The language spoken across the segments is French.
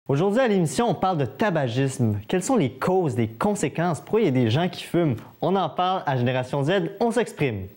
Aujourd'hui à l'émission, on parle de tabagisme. Quelles sont les causes, les conséquences? Pourquoi il y a des gens qui fument? On en parle à Génération Z, on s'exprime.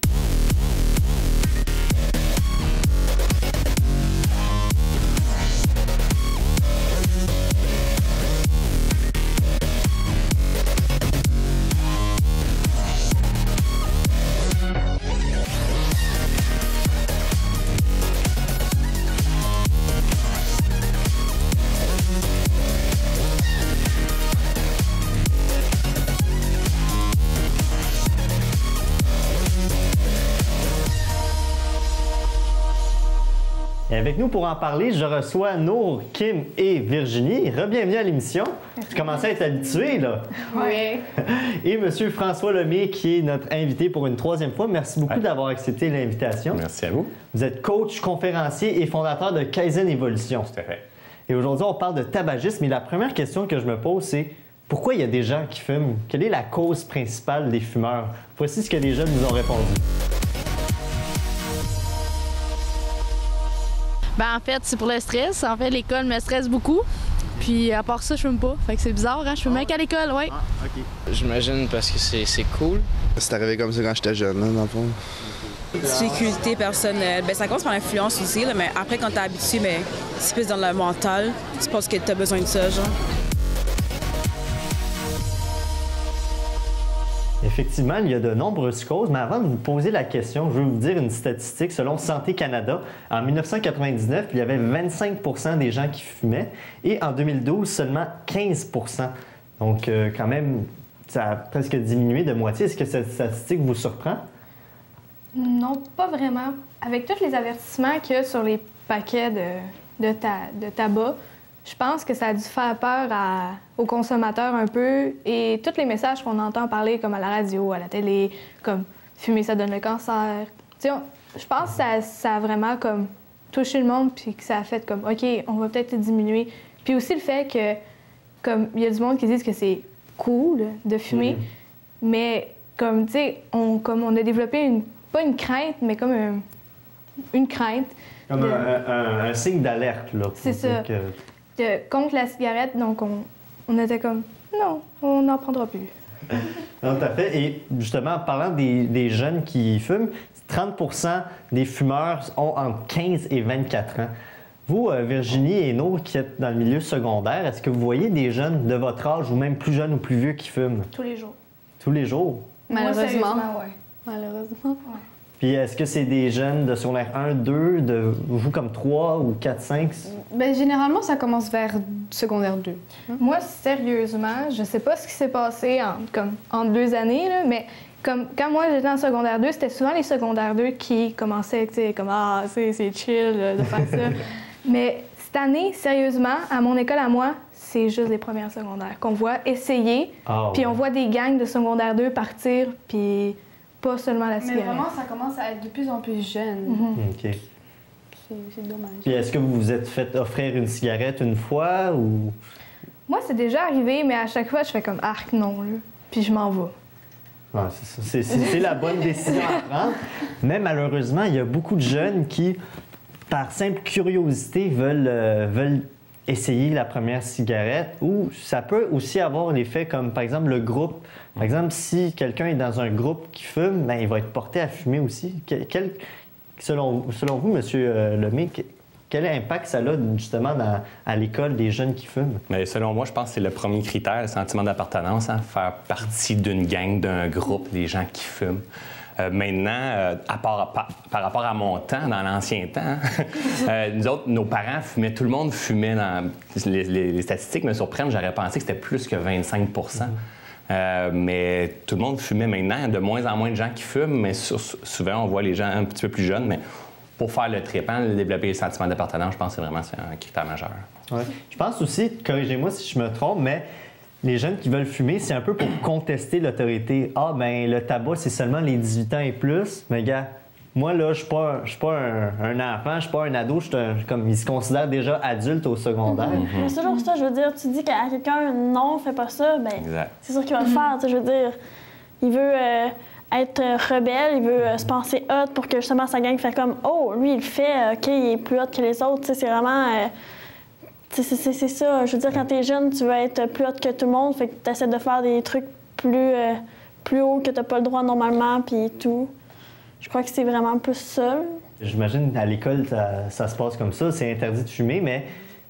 Et avec nous pour en parler, je reçois Nour, Kim et Virginie. Re-bienvenue à l'émission. Tu commences à être habitué, là. Oui. Et M. François Lemay, qui est notre invité pour une troisième fois. Merci beaucoup d'avoir accepté l'invitation. Merci à vous. Vous êtes coach, conférencier et fondateur de Kaizen Évolution. Tout à fait. Et aujourd'hui, on parle de tabagisme. Et la première question que je me pose, c'est pourquoi il y a des gens qui fument? Quelle est la cause principale des fumeurs? Voici ce que les jeunes nous ont répondu. Ben, en fait, c'est pour le stress. En fait, l'école me stresse beaucoup. Puis à part ça, je fume pas. Fait que c'est bizarre, hein? Je fume même qu'à l'école, oui. J'imagine parce que c'est cool. C'est arrivé comme ça quand j'étais jeune, là, dans le fond. Sécurité personnelle, ben ça commence par l'influence aussi, là, mais après quand t'es habitué, ben, c'est plus dans le mental. Tu penses que t'as besoin de ça, genre. Effectivement, il y a de nombreuses causes, mais avant de vous poser la question, je vais vous dire une statistique. Selon Santé Canada, en 1999, il y avait 25 % des gens qui fumaient et en 2012, seulement 15 %. Donc, quand même, ça a presque diminué de moitié. Est-ce que cette statistique vous surprend? Non, pas vraiment. Avec tous les avertissements qu'il y a sur les paquets de tabac, je pense que ça a dû faire peur aux consommateurs un peu. Et tous les messages qu'on entend parler, comme à la radio, à la télé, comme « fumer, ça donne le cancer ». Tu sais, je pense que ça a vraiment comme touché le monde puis que ça a fait comme « OK, on va peut-être diminuer ». Puis aussi le fait que, comme, il y a du monde qui disent que c'est cool de fumer, mais comme, tu sais, on a développé pas une crainte, mais comme une crainte. Comme un signe d'alerte, là. C'est ça. Contre la cigarette, donc on était comme, non, on n'en prendra plus. Non, tout à fait. Et justement, en parlant des jeunes qui fument, 30 % des fumeurs ont entre 15 et 24 ans. Vous, Virginie et Nour, qui êtes dans le milieu secondaire, est-ce que vous voyez des jeunes de votre âge ou même plus jeunes ou plus vieux qui fument? Tous les jours. Tous les jours? Malheureusement. Oui. Malheureusement. Ouais. Puis est-ce que c'est des jeunes de secondaire 1, 2, de vous comme 3 ou 4, 5? Ben, généralement, ça commence vers secondaire 2. Moi, sérieusement, je sais pas ce qui s'est passé en 2 années, là, mais comme quand moi j'étais en secondaire 2, c'était souvent les secondaires 2 qui commençaient, tu sais, comme « Ah, c'est chill de faire ça ». Mais cette année, sérieusement, à mon école à moi, c'est juste les premières secondaires qu'on voit essayer, puis on voit des gangs de secondaire 2 partir, puis pas seulement la cigarette. Mais vraiment, ça commence à être de plus en plus jeune. OK. C'est dommage. Puis est-ce que vous vous êtes fait offrir une cigarette une fois ou... Moi, c'est déjà arrivé, mais à chaque fois, je fais comme « Arc, non », là, puis je m'en vais. Ah, c'est ça. C'est la bonne décision à prendre. Mais malheureusement, il y a beaucoup de jeunes qui, par simple curiosité, veulent essayer la première cigarette, ou ça peut aussi avoir l'effet comme, par exemple, le groupe. Par exemple, si quelqu'un est dans un groupe qui fume, bien, il va être porté à fumer aussi. Selon vous, M. Lemay, quel impact ça a justement à l'école des jeunes qui fument? Mais selon moi, je pense que c'est le premier critère, le sentiment d'appartenance, hein, faire partie d'une gang, d'un groupe, des gens qui fument. Maintenant, par rapport à mon temps, dans l'ancien temps, nous autres, nos parents fumaient, tout le monde fumait. Les statistiques me surprennent, j'aurais pensé que c'était plus que 25 %. Mais tout le monde fumait maintenant. Il y a de moins en moins de gens qui fument, mais souvent, on voit les gens un petit peu plus jeunes. Mais pour faire le trip, développer le sentiment d'appartenance, je pense que c'est un critère majeur. Ouais. Je pense aussi, corrigez-moi si je me trompe, mais les jeunes qui veulent fumer, c'est un peu pour contester l'autorité. Ah, ben le tabac, c'est seulement les 18 ans et plus. Mais gars, moi, là, je suis pas un enfant, je suis pas un ado, comme ils se considèrent déjà adultes au secondaire. Mais c'est toujours ça, je veux dire, tu dis qu'à quelqu'un, non, fais pas ça, ben c'est sûr qu'il va le faire, tu sais, je veux dire. Il veut être rebelle, il veut se penser hot pour que justement sa gang fait comme « Oh, lui, il le fait, OK, il est plus hot que les autres », tu sais, c'est vraiment... c'est ça. Je veux dire, quand t'es jeune, tu veux être plus haute que tout le monde, fait que t'essaies de faire des trucs plus haut que t'as pas le droit normalement, puis tout. Je crois que c'est vraiment plus ça. J'imagine à l'école, ça se passe comme ça. C'est interdit de fumer, mais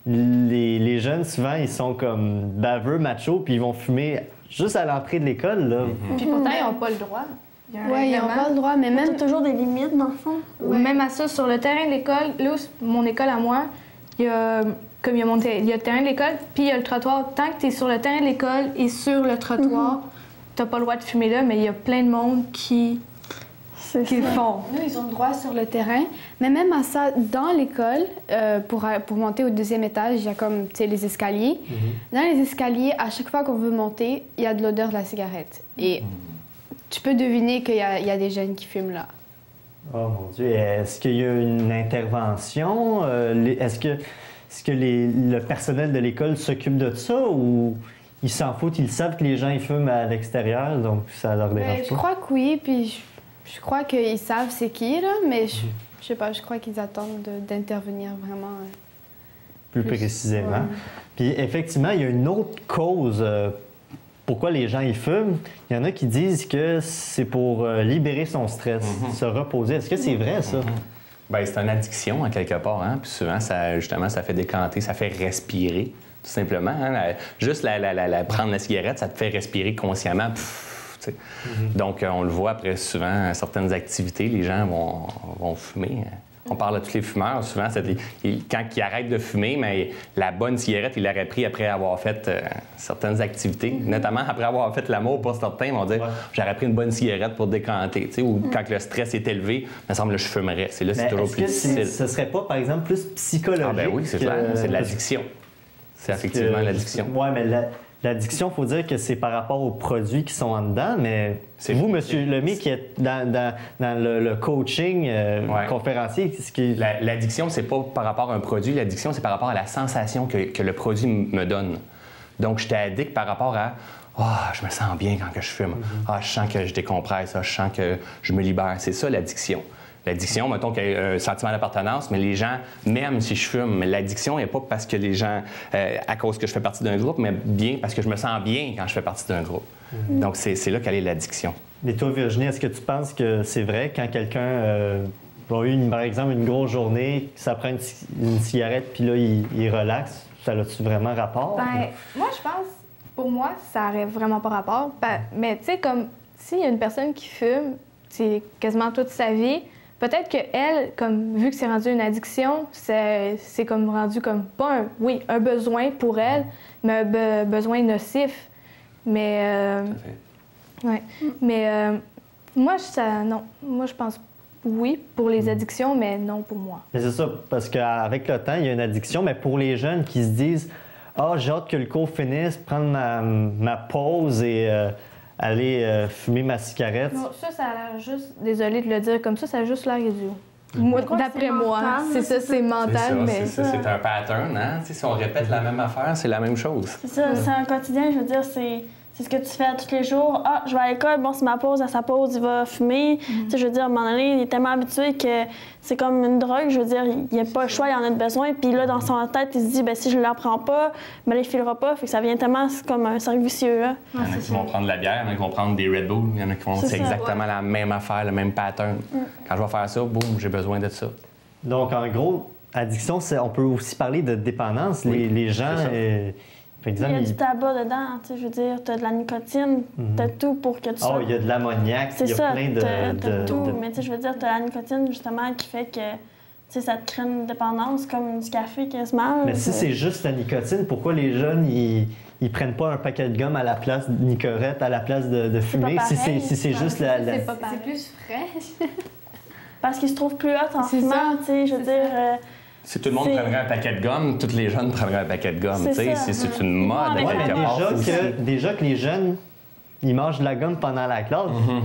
les jeunes, souvent, ils sont comme baveux, machos, puis ils vont fumer juste à l'entrée de l'école, là. Puis pourtant, ils n'ont pas le droit. Oui, ils n'ont pas le droit, mais T'as même... toujours des limites, dans le fond. Ouais. Même à ça, sur le terrain de l'école, là, mon école à moi, il y a le terrain de l'école, puis il y a le trottoir. Tant que tu es sur le terrain de l'école et sur le trottoir, tu n'as pas le droit de fumer là, mais il y a plein de monde qui le font. Nous, ils ont le droit sur le terrain, mais même à ça, dans l'école, pour monter au deuxième étage, il y a comme, tu sais, les escaliers. Dans les escaliers, à chaque fois qu'on veut monter, il y a de l'odeur de la cigarette. Et tu peux deviner qu'il y a des jeunes qui fument là. Oh mon Dieu, est-ce qu'il y a une intervention? Est-ce que le personnel de l'école s'occupe de ça ou ils s'en foutent, ils savent que les gens ils fument à l'extérieur, donc ça leur dérange pas? Je crois que oui, puis je crois qu'ils savent c'est qui, là, mais je sais pas, je crois qu'ils attendent d'intervenir vraiment plus précisément. Ouais. Puis effectivement, il y a une autre cause pourquoi les gens y fument. Il y en a qui disent que c'est pour libérer son stress, se reposer. Est-ce que c'est vrai, ça? Bien, c'est une addiction, en quelque part. Hein? Puis souvent, ça fait décanter, ça fait respirer, tout simplement. Hein? Juste prendre la cigarette, ça te fait respirer consciemment. Donc, on le voit après souvent, certaines activités, les gens vont fumer. On parle de tous les fumeurs. Souvent, quand ils arrêtent de fumer, mais la bonne cigarette, ils l'auraient pris après avoir fait certaines activités. Notamment après avoir fait l'amour, pour certains, ils vont dire j'aurais pris une bonne cigarette pour décanter. Ou quand le stress est élevé, il me semble que je fumerais. C'est toujours plus difficile. Ce serait pas, par exemple, plus psychologique? Ah ben oui, c'est clair. C'est de l'addiction. C'est effectivement l'addiction. Oui, mais l'addiction, il faut dire que c'est par rapport aux produits qui sont en dedans, mais c'est vous, M. Lemay, qui êtes dans le coaching conférencier. L'addiction, c'est pas par rapport à un produit. L'addiction, c'est par rapport à la sensation que le produit me donne. Donc, j'étais addict par rapport à je me sens bien quand je fume. Je sens que je décompresse. Je sens que je me libère. C'est ça, l'addiction. L'addiction, mettons qu'il y a un sentiment d'appartenance, mais les gens m'aiment si je fume. Mais l'addiction n'est pas parce que les gens, à cause que je fais partie d'un groupe, mais bien parce que je me sens bien quand je fais partie d'un groupe. Donc, c'est là qu'elle est l'addiction. Et toi, Virginie, est-ce que tu penses que c'est vrai quand quelqu'un a eu, par exemple, une grosse journée, ça prend une cigarette, puis là, il relaxe? Ça a-tu vraiment rapport? Moi, je pense, pour moi, ça n'aurait vraiment pas rapport. Mais tu sais, comme s'il y a une personne qui fume, c'est quasiment toute sa vie, peut-être qu'elle, comme vu que c'est rendu une addiction, c'est comme rendu comme pas un besoin pour elle, mais un besoin nocif. Mais moi je pense oui pour les addictions, mais non pour moi. Mais c'est ça, parce qu'avec le temps, il y a une addiction, mais pour les jeunes qui se disent j'ai hâte que le cours finisse, prendre ma pause et aller fumer ma cigarette. Non, ça a l'air juste, désolée de le dire comme ça a juste l'air idiot. Moi, d'après moi, c'est ça, c'est mental, mais... C'est un pattern, hein? Si on répète la même affaire, c'est la même chose. C'est ça, c'est un quotidien, je veux dire, c'est ce que tu fais tous les jours. Je vais à l'école, bon, c'est ma pause, à sa pause, il va fumer. Tu sais, je veux dire, à un moment donné, il est tellement habitué que c'est comme une drogue, je veux dire, il n'a pas le choix, il en a besoin. Puis là, dans son tête, il se dit, si je ne l'apprends pas, il ne filera pas. Fait que ça vient tellement comme un cercle vicieux. Hein. Il y en a qui vont prendre de la bière, il y en a qui vont prendre des Red Bull, il y en a qui vont... C'est exactement la même affaire, le même pattern. Quand je vais faire ça, boum, j'ai besoin de ça. Donc, en gros, addiction, on peut aussi parler de dépendance. Les gens... il y a du tabac dedans, tu sais, je veux dire, t'as de la nicotine, t'as tout pour que tu sois... il y a de l'ammoniac, il y a plein de... t'as tout, mais tu sais, je veux dire, t'as la nicotine, justement, qui fait que, tu sais, ça te crée une dépendance, comme du café quasiment. Mais si c'est juste la nicotine, pourquoi les jeunes, ils prennent pas un paquet de gomme à la place de Nicorette, à la place de fumer, si c'est juste la... C'est plus frais. Parce qu'ils se trouvent plus hot en fumant, tu sais, je veux dire... Si tout le monde prendrait un paquet de gomme, tous les jeunes prendraient un paquet de gomme. C'est une mode. Déjà que les jeunes, ils mangent de la gomme pendant la classe, ils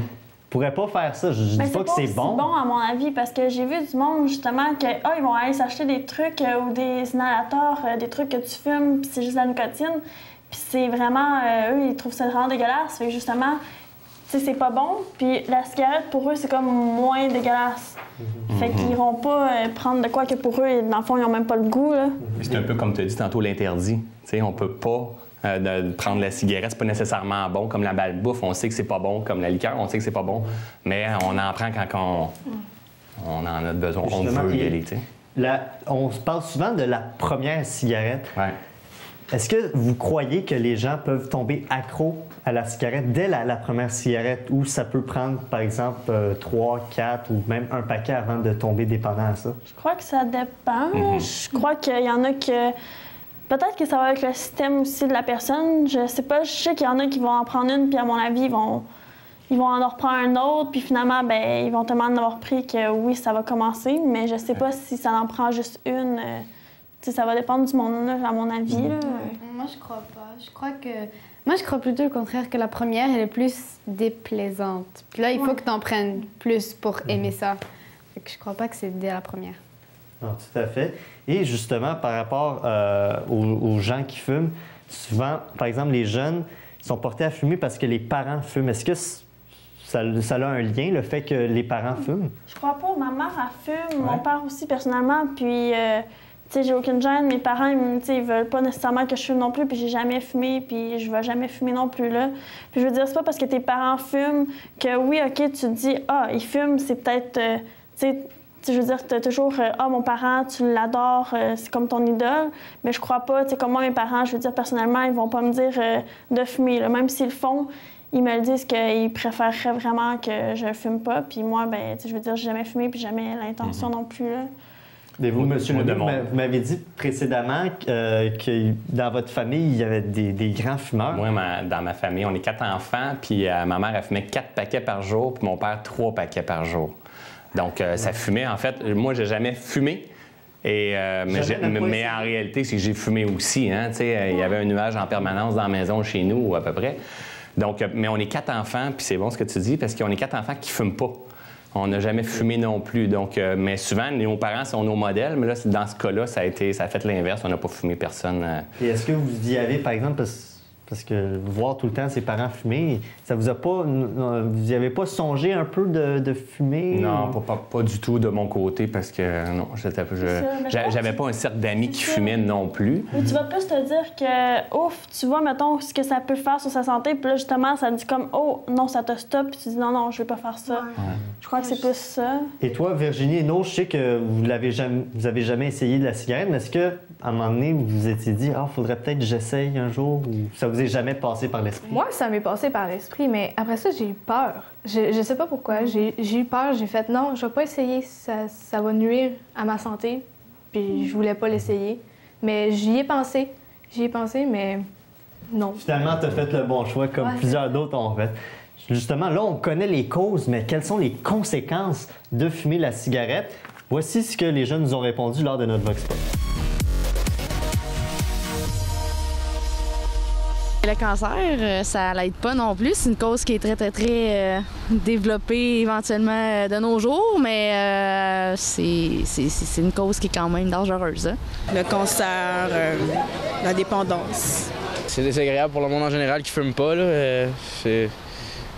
pourraient pas faire ça. Je dis pas que c'est bon. C'est bon, à mon avis, parce que j'ai vu du monde, justement, que ils vont aller s'acheter des trucs ou des inhalateurs, des trucs que tu fumes, puis c'est juste de la nicotine. Puis c'est vraiment... eux, ils trouvent ça vraiment dégueulasse. Fait que justement... tu sais, c'est pas bon. Puis la cigarette, pour eux, c'est comme moins dégueulasse. Fait qu'ils iront pas prendre de quoi que pour eux, dans le fond, ils ont même pas le goût, là. C'est un peu comme tu as dit tantôt, l'interdit. Tu sais, on peut pas de prendre la cigarette, c'est pas nécessairement bon. Comme la malbouffe, on sait que c'est pas bon. Comme la liqueur, on sait que c'est pas bon. Mais on en prend quand on en a besoin, on veut y aller, tu sais. On se parle souvent de la première cigarette. Ouais. Est-ce que vous croyez que les gens peuvent tomber accros à la cigarette dès la première cigarette ou ça peut prendre, par exemple, 3, 4 ou même un paquet avant de tomber dépendant à ça? Je crois que ça dépend. Je crois qu'il y en a que... Peut-être que ça va avec le système aussi de la personne. Je sais pas. Je sais qu'il y en a qui vont en prendre une, puis à mon avis, ils vont en reprendre un autre, puis finalement, ben ils vont tellement en avoir pris que oui, ça va commencer. Mais je sais pas si ça en prend juste une. Ça va dépendre du monde, là, à mon avis. Là. Moi, je crois pas. Moi, je crois plutôt au contraire que la première, elle est plus déplaisante. Puis là, il faut que tu en prennes plus pour aimer ça. Fait que je crois pas que c'est dès la première. Non, tout à fait. Et justement, par rapport aux gens qui fument, souvent, par exemple, les jeunes sont portés à fumer parce que les parents fument. Est-ce que ça a un lien, le fait que les parents fument? Je crois pas. Ma mère, elle fume. Mon père aussi, personnellement. Puis... tu sais, j'ai aucune gêne. Mes parents, ils veulent pas nécessairement que je fume non plus, puis j'ai jamais fumé, puis je vais jamais fumer non plus, là. Puis je veux dire, c'est pas parce que tes parents fument que, oui, OK, tu te dis, ah, ils fument, c'est peut-être, tu sais, je veux dire, t'as toujours, ah, mon parent, tu l'adores, c'est comme ton idole. Mais je crois pas, tu sais, comme moi, mes parents, je veux dire, personnellement, ils vont pas me dire de fumer, là. Même s'ils le font, ils me le disent qu'ils préféreraient vraiment que je fume pas. Puis moi, ben, tu sais, je veux dire, j'ai jamais fumé, puis jamais l'intention non plus, là. Et vous, M. Lemieux, vous m'avez dit précédemment que dans votre famille, il y avait des grands fumeurs. Moi, dans ma famille, on est 4 enfants, puis ma mère, elle fumait 4 paquets par jour, puis mon père, 3 paquets par jour. Donc, ça fumait. En fait, moi, j'ai jamais fumé. Mais en réalité, c'est que j'ai fumé aussi. Hein, il y avait un nuage en permanence dans la maison chez nous, à peu près. Donc, mais on est 4 enfants, puis c'est bon ce que tu dis, parce qu'on est 4 enfants qui ne fument pas. On n'a jamais fumé non plus. Donc, mais souvent, nos parents sont nos modèles, mais là, dans ce cas-là, ça a fait l'inverse. On n'a pas fumé personne. Et est-ce que vous y avez, par exemple, parce que voir tout le temps ses parents fumer, ça vous a pas... Vous n'y avez pas songé un peu de fumer? Non, pas du tout de mon côté, parce que non, j'avais pas un cercle d'amis qui fumaient non plus. Ou tu vas plus te dire que, ouf, tu vois, mettons, ce que ça peut faire sur sa santé, puis là, justement, ça te dit comme, oh, non, ça te stoppe, puis tu dis, non, je vais pas faire ça. Ouais. Je crois que c'est plus ça. Et toi, Virginie Hainaut, je sais que vous avez jamais essayé de la cigarette, mais est-ce que à un moment donné, vous vous étiez dit, faudrait peut-être que j'essaye un jour, ou ça vous est jamais passé par l'esprit? Moi, ça m'est passé par l'esprit, mais après ça, j'ai eu peur. Je sais pas pourquoi. J'ai eu peur, j'ai fait, non, je vais pas essayer, ça va nuire à ma santé, puis je voulais pas l'essayer. Mais j'y ai pensé, mais non. Finalement, tu as fait le bon choix, comme plusieurs d'autres ont fait. Justement, là, on connaît les causes, mais quelles sont les conséquences de fumer la cigarette? Voici ce que les jeunes nous ont répondu lors de notre Vox Pop. Le cancer, ça l'aide pas non plus. C'est une cause qui est très, très, très développée éventuellement de nos jours, mais c'est une cause qui est quand même dangereuse. Hein? Le cancer, la dépendance. C'est désagréable pour le monde en général qui fume pas, là.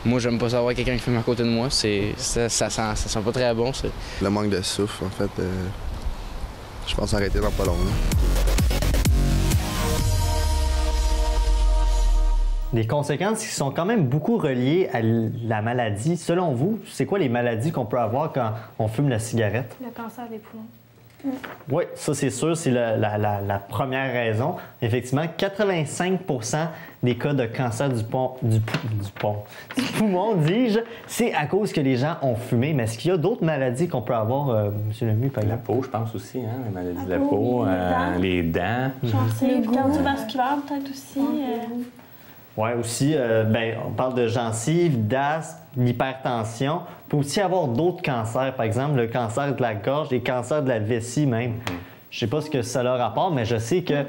Moi, j'aime pas savoir quelqu'un qui fume à côté de moi. Ça sent pas très bon, ça. Le manque de souffle, en fait, je pense arrêter dans pas long. Des conséquences qui sont quand même beaucoup reliées à la maladie. Selon vous, c'est quoi les maladies qu'on peut avoir quand on fume la cigarette? Le cancer des poumons. Oui, ça c'est sûr, c'est la première raison. Effectivement, 85 des cas de cancer du poumon, dis-je, c'est à cause que les gens ont fumé. Mais est-ce qu'il y a d'autres maladies qu'on peut avoir, M. Lemieux, par exemple? La peau, je pense aussi, hein, les maladies de la peau, les dents. C'est cardiovasculaire peut-être aussi. Oui, aussi, on parle de gencives, d'asthme, l'hypertension. Il peut aussi avoir d'autres cancers, par exemple le cancer de la gorge, les cancers de la vessie même. Je ne sais pas ce que ça a rapport, mais je sais que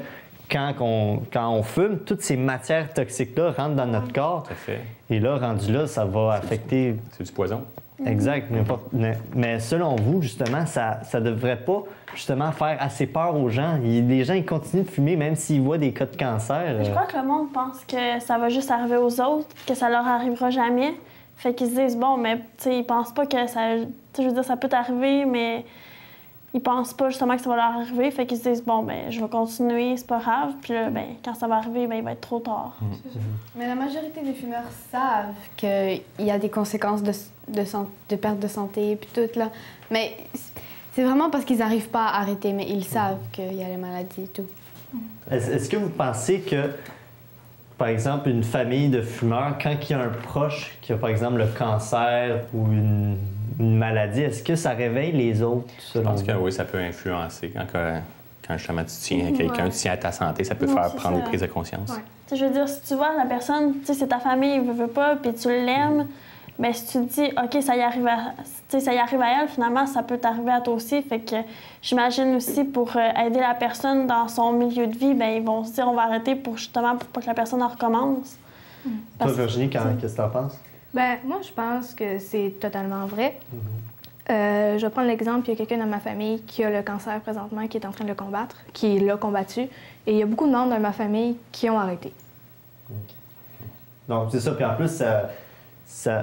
quand on fume, toutes ces matières toxiques-là rentrent dans notre corps. Tout à fait. Et là, rendu là, ça va affecter... C'est du poison. Exact. Mais selon vous, justement, ça ne devrait pas justement faire assez peur aux gens. Les gens, ils continuent de fumer même s'ils voient des cas de cancer. Je crois que le monde pense que ça va juste arriver aux autres, que ça leur arrivera jamais. Fait qu'ils se disent, bon, mais tu sais, ils pensent pas que ça. Tu sais, je veux dire, ça peut t'arriver, mais ils pensent pas justement que ça va leur arriver. Fait qu'ils se disent, bon, ben, je vais continuer, c'est pas grave. Puis là, ben, quand ça va arriver, ben, il va être trop tard. Mais la majorité des fumeurs savent qu'il y a des conséquences de perte de santé, puis tout, là. Mais c'est vraiment parce qu'ils n'arrivent pas à arrêter, mais ils savent qu'il y a les maladies et tout. Est-ce que vous pensez que, par exemple, une famille de fumeurs, quand il y a un proche qui a, par exemple, le cancer ou une maladie, est-ce que ça réveille les autres, selon Je pense que vous? oui, ça peut influencer. Quand justement tu tiens à quelqu'un, tu tiens à ta santé, ça peut faire prendre des prises de conscience. Ouais. Je veux dire, si tu vois la personne, tu sais, c'est ta famille, veut pas, puis tu l'aimes, bien, si tu te dis, OK, ça y arrive à elle, finalement, ça peut t'arriver à toi aussi. Fait que j'imagine aussi pour aider la personne dans son milieu de vie, bien, ils vont se dire, on va arrêter pour justement pour pas que la personne en recommence. Toi, Virginie, qu'est-ce que tu en penses? Ben, moi, je pense que c'est totalement vrai. Je vais prendre l'exemple, il y a quelqu'un dans ma famille qui a le cancer présentement, qui est en train de le combattre, qui l'a combattu. Et il y a beaucoup de membres de ma famille qui ont arrêté. Donc, c'est ça. Puis en plus,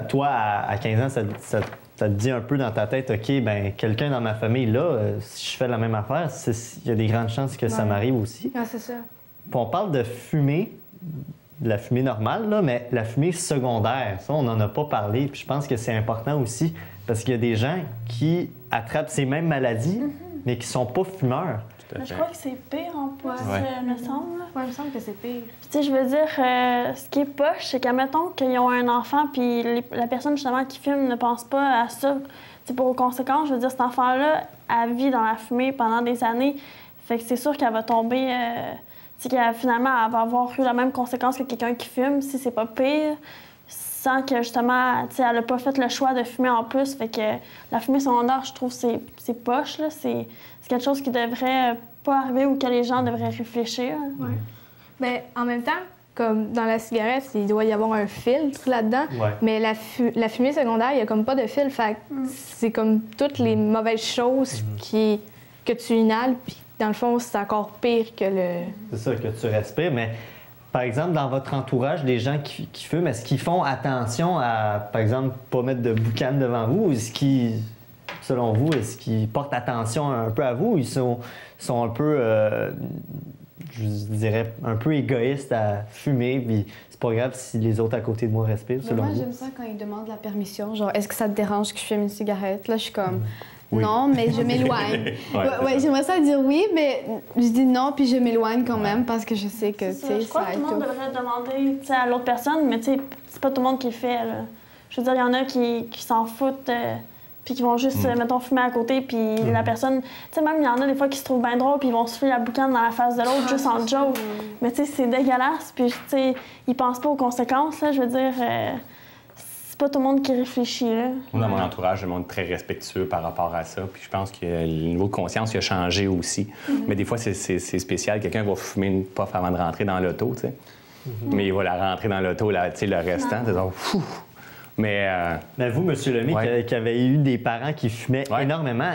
toi, à 15 ans, ça te dit un peu dans ta tête, OK, ben quelqu'un dans ma famille, là, si je fais la même affaire, il y a des grandes chances que ça m'arrive aussi. Ah, c'est ça. Puis on parle de fumée, de la fumée normale, là, mais la fumée secondaire, ça, on n'en a pas parlé. Puis je pense que c'est important aussi, parce qu'il y a des gens qui attrapent ces mêmes maladies, mais qui ne sont pas fumeurs. Mais je crois que c'est pire en plus, me semble. Ouais, il me semble que c'est pire. Puis, tu sais, je veux dire, ce qui est poche, c'est qu'admettons qu'ils ont un enfant, puis la personne, justement, qui fume ne pense pas à ça. Tu sais, pour conséquence, je veux dire, cet enfant-là, elle vit dans la fumée pendant des années. Fait que c'est sûr qu'elle va tomber... tu sais, finalement, elle va avoir eu la même conséquence que quelqu'un qui fume, si c'est pas pire, sans que, justement, tu sais, elle n'a pas fait le choix de fumer en plus. Fait que la fumée secondaire, je trouve, c'est poche, là. C'est quelque chose qui devrait pas arriver ou que les gens devraient réfléchir. Ouais. Bien, en même temps, comme dans la cigarette, il doit y avoir un filtre là-dedans. Ouais. Mais la fumée secondaire, il n'y a comme pas de filtre. Fait que c'est comme toutes les mauvaises choses que tu inhales. Puis, dans le fond, c'est encore pire que le... C'est ça, que tu respires. Mais, par exemple, dans votre entourage, les gens qui fument, est-ce qu'ils font attention à, par exemple, pas mettre de boucan devant vous? Ou est-ce qu'ils, selon vous, est-ce qu'ils portent attention un peu à vous? Ou ils sont un peu, je dirais, un peu égoïstes à fumer, puis c'est pas grave si les autres à côté de moi respirent, selon Moi, vous? j'aime ça quand ils demandent la permission. Genre, est-ce que ça te dérange que je fume une cigarette? Là, je suis comme... Oui. Non, mais je m'éloigne. ouais, j'aimerais ça dire oui, mais je dis non, puis je m'éloigne quand même parce que je sais que, tu sais, Je crois ça que tout le monde aide devrait demander, tu sais, à l'autre personne, mais tu sais, c'est pas tout le monde qui le fait, là. Je veux dire, il y en a qui s'en foutent, puis qui vont juste, mettons, fumer à côté, puis la personne... Tu sais, même, il y en a des fois qui se trouvent bien drôles, puis ils vont se filer la boucane dans la face de l'autre juste en joke. Mais tu sais, c'est dégueulasse, puis tu sais, ils pensent pas aux conséquences, là. Je veux dire... c'est pas tout le monde qui réfléchit, là. Moi, dans mon entourage, je monde très respectueux par rapport à ça. Puis je pense que le niveau de conscience il a changé aussi. Mais des fois, c'est spécial. Quelqu'un va fumer une puff avant de rentrer dans l'auto, tu sais. Mais il va la rentrer dans l'auto, tu sais, le restant, c'est genre... Mais vous, M. Lemay, qui avez eu des parents qui fumaient énormément,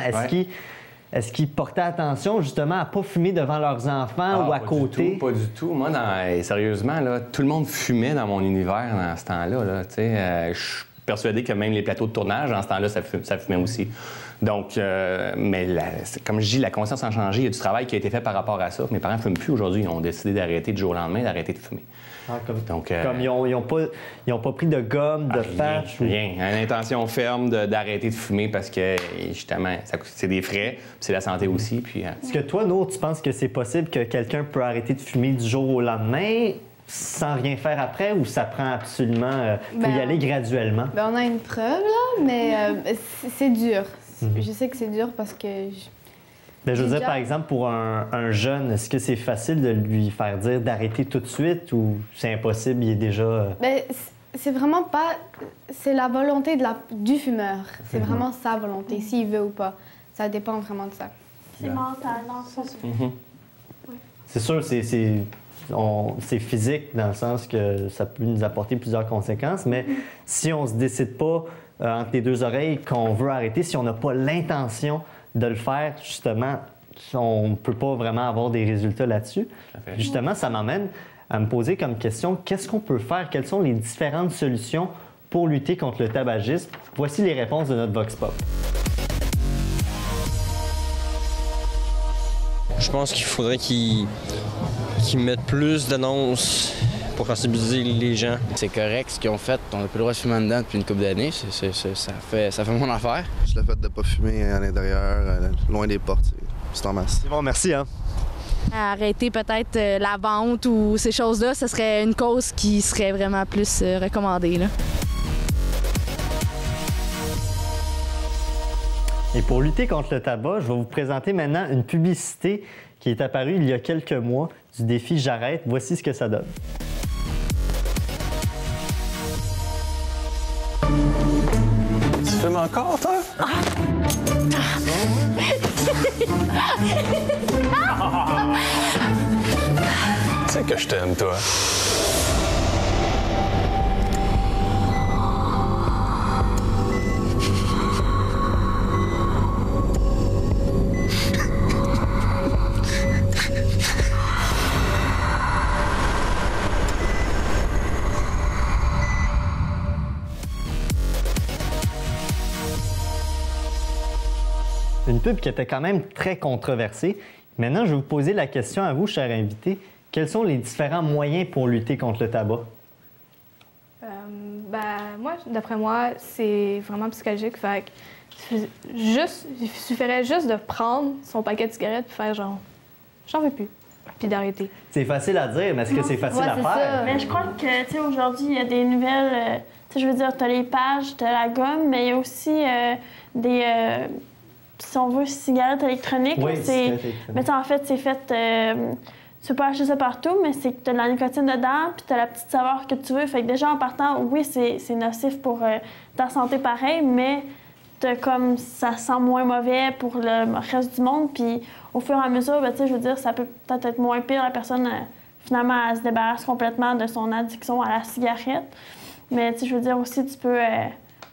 est-ce qu'ils portaient attention justement à ne pas fumer devant leurs enfants ou à côté? Pas du tout. Moi, sérieusement, là, tout le monde fumait dans mon univers dans ce temps-là. Là, je suis persuadé que même les plateaux de tournage, dans ce temps-là, ça fumait aussi. Donc, mais comme je dis, la conscience a changé. Il y a du travail qui a été fait par rapport à ça. Mes parents ne fument plus aujourd'hui. Ils ont décidé d'arrêter du jour au lendemain, d'arrêter de fumer. Comme ils n'ont pas pris de gomme, de patch? Rien. Une intention ferme d'arrêter de fumer parce que, justement, c'est des frais, puis c'est la santé aussi. Puis, Est-ce que toi, Nour, tu penses que c'est possible que quelqu'un peut arrêter de fumer du jour au lendemain sans rien faire après ou ça prend absolument... faut y aller graduellement? Ben, on a une preuve, là, mais c'est dur. Je sais que c'est dur parce que... Ben, je veux dire, par exemple, pour un jeune, est-ce que c'est facile de lui faire dire d'arrêter tout de suite ou c'est impossible, il est déjà... Ben, c'est vraiment pas... C'est la volonté du fumeur. C'est vraiment sa volonté, s'il veut ou pas. Ça dépend vraiment de ça. C'est mental, dans le sens. C'est sûr, c'est physique dans le sens que ça peut nous apporter plusieurs conséquences, mais si on se décide pas entre les deux oreilles qu'on veut arrêter, si on n'a pas l'intention de le faire, justement, on ne peut pas vraiment avoir des résultats là-dessus. Justement, ça m'amène à me poser comme question, qu'est-ce qu'on peut faire? Quelles sont les différentes solutions pour lutter contre le tabagisme? Voici les réponses de notre Vox Pop. Je pense qu'il faudrait qu'ils mettent plus d'annonces pour sensibiliser les gens. C'est correct ce qu'ils ont fait. On n'a plus le droit de fumer en dedans depuis une couple d'années. Ça fait mon affaire. Juste le fait de ne pas fumer à l'intérieur, loin des portes, c'est en masse. C'est bon, merci. Hein? Arrêter peut-être la vente ou ces choses-là, ce serait une cause qui serait vraiment plus recommandée, là. Et pour lutter contre le tabac, je vais vous présenter maintenant une publicité qui est apparue il y a quelques mois du défi J'arrête. Voici ce que ça donne. Tu fumes encore, toi? Tu sais que je t'aime, toi. Une pub qui était quand même très controversée. Maintenant, je vais vous poser la question à vous, chers invités. Quels sont les différents moyens pour lutter contre le tabac? Moi, d'après moi, c'est vraiment psychologique. Fait que il suffirait juste de prendre son paquet de cigarettes et faire genre, j'en veux plus, puis d'arrêter. C'est facile à dire, mais est-ce que c'est facile à faire? Ça. Mais je crois que, tu sais, aujourd'hui, il y a des nouvelles... tu sais, je veux dire, tu as les pages, tu as la gomme, mais il y a aussi des... si on veut, cigarettes électroniques. Oui, mais en fait, c'est fait... tu peux pas acheter ça partout, mais c'est que tu as de la nicotine dedans, puis tu as la petite saveur que tu veux. Fait que déjà, en partant, oui, c'est nocif pour ta santé pareil, mais comme ça sent moins mauvais pour le reste du monde. Puis au fur et à mesure, ben, je veux dire, ça peut peut-être être moins pire. La personne, finalement, elle se débarrasse complètement de son addiction à la cigarette. Mais je veux dire aussi, tu peux...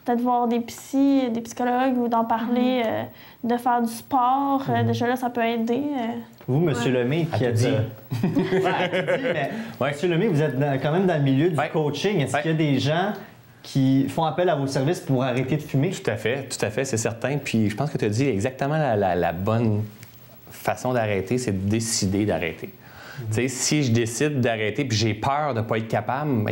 peut-être voir des psychologues ou d'en parler, de faire du sport. Déjà là, ça peut aider. Vous, M. Lemay, qui êtes... M. Lemay, vous êtes quand même dans le milieu du coaching. Est-ce qu'il y a des gens qui font appel à vos services pour arrêter de fumer? Tout à fait, c'est certain. Puis je pense que tu as dit exactement la bonne façon d'arrêter, c'est de décider d'arrêter. Tu sais, si je décide d'arrêter puis j'ai peur de ne pas être capable,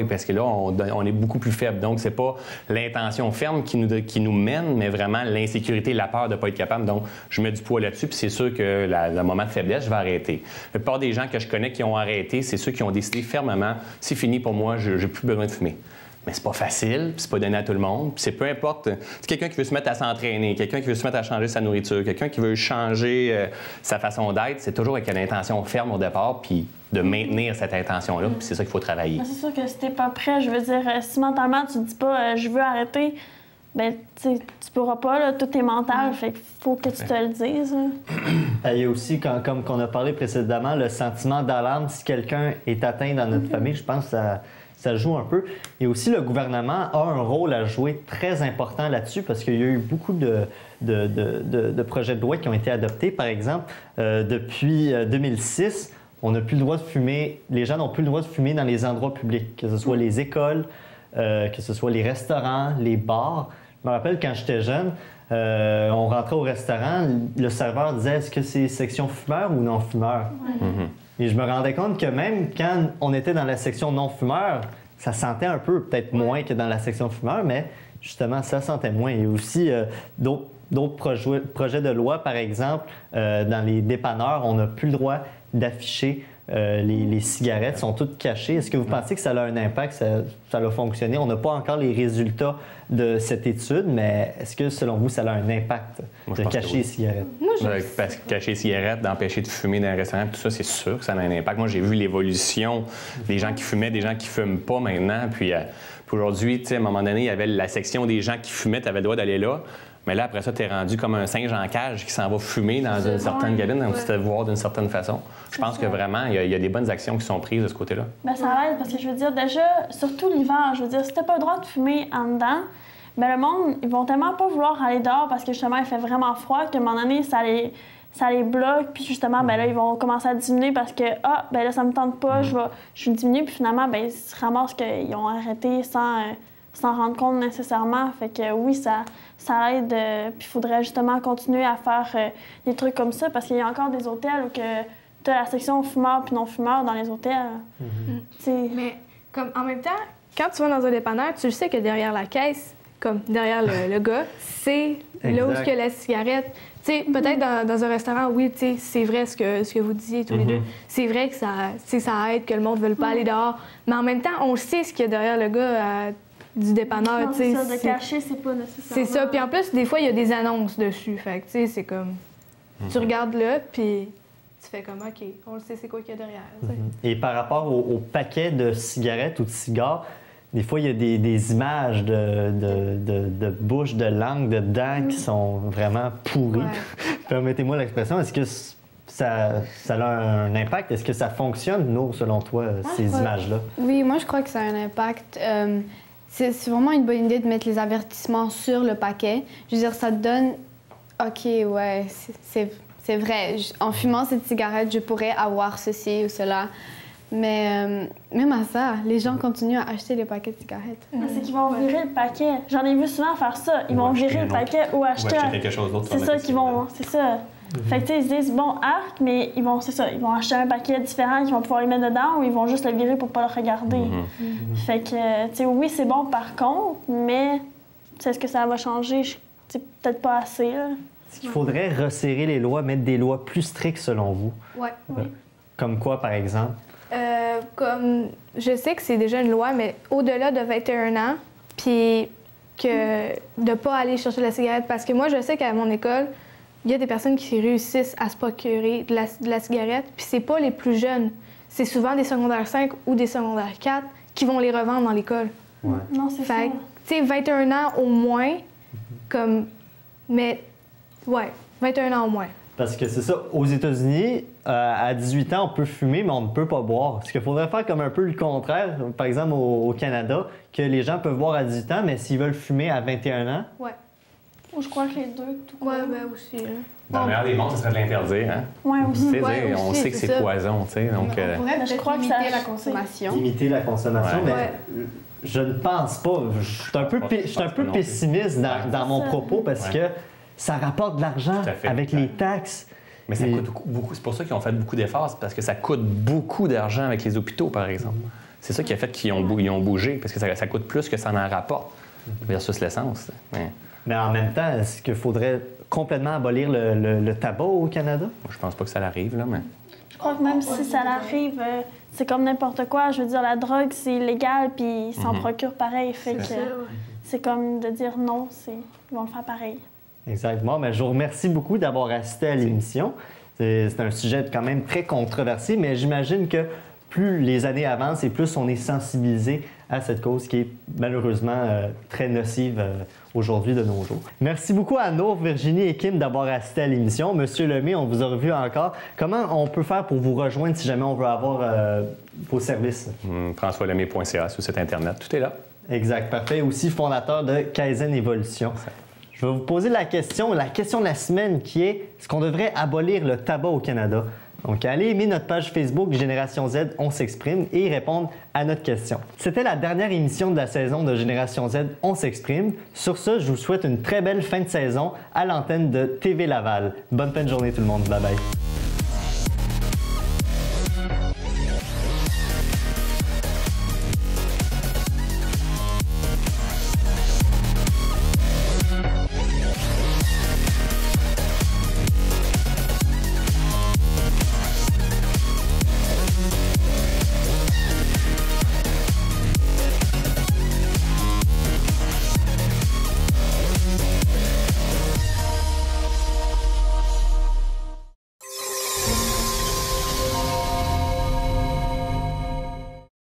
parce que là, on est beaucoup plus faible. Donc, c'est pas l'intention ferme qui nous mène, mais vraiment l'insécurité, la peur de ne pas être capable. Donc, je mets du poids là-dessus, puis c'est sûr que le moment de faiblesse, je vais arrêter. La plupart des gens que je connais qui ont arrêté, c'est ceux qui ont décidé fermement, c'est fini pour moi, je n'ai plus besoin de fumer. Mais c'est pas facile, puis c'est pas donné à tout le monde. Puis c'est peu importe. C'est quelqu'un qui veut se mettre à s'entraîner, quelqu'un qui veut se mettre à changer sa nourriture, quelqu'un qui veut changer sa façon d'être. C'est toujours avec une intention ferme au départ, puis de maintenir cette intention-là. Puis c'est ça qu'il faut travailler. C'est sûr que si t'es pas prêt, je veux dire, si mentalement tu te dis pas je veux arrêter, ben tu pourras pas, là, tout est mental. Fait qu'il faut que tu te le dises. Il y a aussi, comme on a parlé précédemment, le sentiment d'alarme si quelqu'un est atteint dans notre famille. Je pense que ça joue un peu. Et aussi, le gouvernement a un rôle à jouer très important là-dessus parce qu'il y a eu beaucoup de projets de loi qui ont été adoptés. Par exemple, depuis 2006, on n'a plus le droit de fumer, les gens n'ont plus le droit de fumer dans les endroits publics, que ce soit les écoles, que ce soit les restaurants, les bars. Je me rappelle quand j'étais jeune, on rentrait au restaurant, le serveur disait est-ce que c'est section fumeur ou non fumeur? Et je me rendais compte que même quand on était dans la section non-fumeur, ça sentait un peu, peut-être moins que dans la section fumeur, mais justement, ça sentait moins. Il y a aussi d'autres projets de loi, par exemple, dans les dépanneurs, on n'a plus le droit d'afficher les cigarettes, sont toutes cachées. Est-ce que vous pensez que ça a un impact, ça a fonctionné? On n'a pas encore les résultats de cette étude, mais est-ce que, selon vous, ça a un impact de cacher les cigarettes? Parce que cacher les cigarettes, d'empêcher de fumer dans un restaurant, tout ça, c'est sûr que ça a un impact. Moi, j'ai vu l'évolution des gens qui fumaient, des gens qui fument pas maintenant. Puis aujourd'hui, à un moment donné, il y avait la section des gens qui fumaient, tu avais le droit d'aller là. Mais là, après ça, tu es rendu comme un singe en cage qui s'en va fumer dans une certaine cabine, donc tu te vois d'une certaine façon. Je pense que vraiment, il y a des bonnes actions qui sont prises de ce côté-là. Bien, ça aide parce que je veux dire, déjà, surtout l'hiver, je veux dire, si tu n'as pas le droit de fumer en dedans, bien, le monde, ils vont tellement pas vouloir aller dehors parce que justement, il fait vraiment froid qu'à un moment donné, ça les bloque, puis justement, ben là, ils vont commencer à diminuer parce que, ben là, ça me tente pas, je vais diminuer, puis finalement, ben ils se ramassent qu'ils ont arrêté sans s'en rendre compte nécessairement. Fait que oui, ça aide. Puis il faudrait justement continuer à faire des trucs comme ça parce qu'il y a encore des hôtels où tu as la section fumeurs puis non-fumeurs dans les hôtels. Mais comme en même temps, quand tu vas dans un dépanneur, tu sais que derrière la caisse, comme derrière le gars, c'est là où il y a la cigarette. Peut-être dans un restaurant, oui, c'est vrai ce que vous disiez tous les deux. C'est vrai que ça aide, que le monde ne veut pas aller dehors. Mais en même temps, on sait ce qu'il y a derrière le gars du dépanneur. C'est ça, de cacher, c'est pas nécessaire. C'est ça. Puis en plus, des fois, il y a des annonces dessus. Fait que, c'est comme... Tu regardes là, puis tu fais comme, OK, on le sait, c'est quoi qu'il y a derrière. Et par rapport au paquet de cigarettes ou de cigares, des fois, il y a des images de bouche, de langue, de dents qui sont vraiment pourries. Permettez-moi l'expression. Est-ce que ça a un impact? Est-ce que ça fonctionne, selon toi, ces images-là? Oui, moi, je crois que ça a un impact. C'est vraiment une bonne idée de mettre les avertissements sur le paquet. Je veux dire, ça te donne... OK, ouais, c'est vrai. En fumant cette cigarette, je pourrais avoir ceci ou cela. Mais même à ça, les gens continuent à acheter les paquets de cigarettes. C'est qu'ils vont virer le paquet. J'en ai vu souvent faire ça. Ils vont virer le paquet ou acheter quelque chose d'autre. C'est ça qu'ils vont. C'est ça. Fait que ils se disent bon arc, mais ils vont acheter un paquet différent qu'ils vont pouvoir les mettre dedans ou ils vont juste le virer pour pas le regarder. Fait que oui, c'est bon par contre, mais est-ce que ça va changer? Peut-être pas assez. Est-ce qu'il faudrait resserrer les lois, mettre des lois plus strictes selon vous? Oui. Comme quoi, par exemple? Comme je sais que c'est déjà une loi, mais au-delà de 21 ans, puis que de pas aller chercher la cigarette. Parce que moi, je sais qu'à mon école, il y a des personnes qui réussissent à se procurer de la cigarette, puis c'est pas les plus jeunes. C'est souvent des secondaires 5 ou des secondaires 4 qui vont les revendre dans l'école. Ouais. Non, c'est ça. Tu sais, 21 ans au moins, comme... Mais, ouais, 21 ans au moins. Parce que c'est ça, aux États-Unis, à 18 ans, on peut fumer, mais on ne peut pas boire. Est-ce qu'il faudrait faire comme un peu le contraire, par exemple au Canada, que les gens peuvent boire à 18 ans, mais s'ils veulent fumer à 21 ans? Ouais. Je crois que les deux, tout ouais, ben aussi. Dans le meilleur des mondes, ce serait de l'interdire, hein? Oui, aussi. On sait que c'est poison, tu sais. Donc, on pourrait je crois limiter la consommation. Limiter la consommation, mais je ne pense pas. Je suis un peu pessimiste dans mon propos parce que ça rapporte de l'argent avec les taxes. Mais ça coûte beaucoup. C'est pour ça qu'ils ont fait beaucoup d'efforts, c'est parce que ça coûte beaucoup d'argent avec les hôpitaux, par exemple. C'est ça qui a fait qu'ils ont bougé, parce que ça coûte plus que ça en rapporte versus l'essence. Mais en même temps, est-ce qu'il faudrait complètement abolir le tabac au Canada? Moi, je pense pas que ça l'arrive, là, mais... Je crois que même si ça l'arrive, c'est comme n'importe quoi. Je veux dire, la drogue, c'est illégal, puis ils s'en procurent pareil. Fait que c'est comme de dire non, ils vont le faire pareil. Exactement. Mais je vous remercie beaucoup d'avoir assisté à l'émission. C'est un sujet quand même très controversé, mais j'imagine que plus les années avancent et plus on est sensibilisé à cette cause qui est malheureusement très nocive aujourd'hui de nos jours. Merci beaucoup à Nour, Virginie et Kim d'avoir assisté à l'émission. Monsieur Lemay, on vous a revu encore. Comment on peut faire pour vous rejoindre si jamais on veut avoir vos services? FrançoisLemay.ca sur site Internet. Tout est là. Exact. Parfait. Aussi fondateur de Kaizen Évolution. Je vais vous poser la question de la semaine qui est est-ce qu'on devrait abolir le tabac au Canada? Donc, allez aimer notre page Facebook Génération Z, on s'exprime et répondre à notre question. C'était la dernière émission de la saison de Génération Z, on s'exprime. Sur ce, je vous souhaite une très belle fin de saison à l'antenne de TV Laval. Bonne fin de journée tout le monde. Bye bye.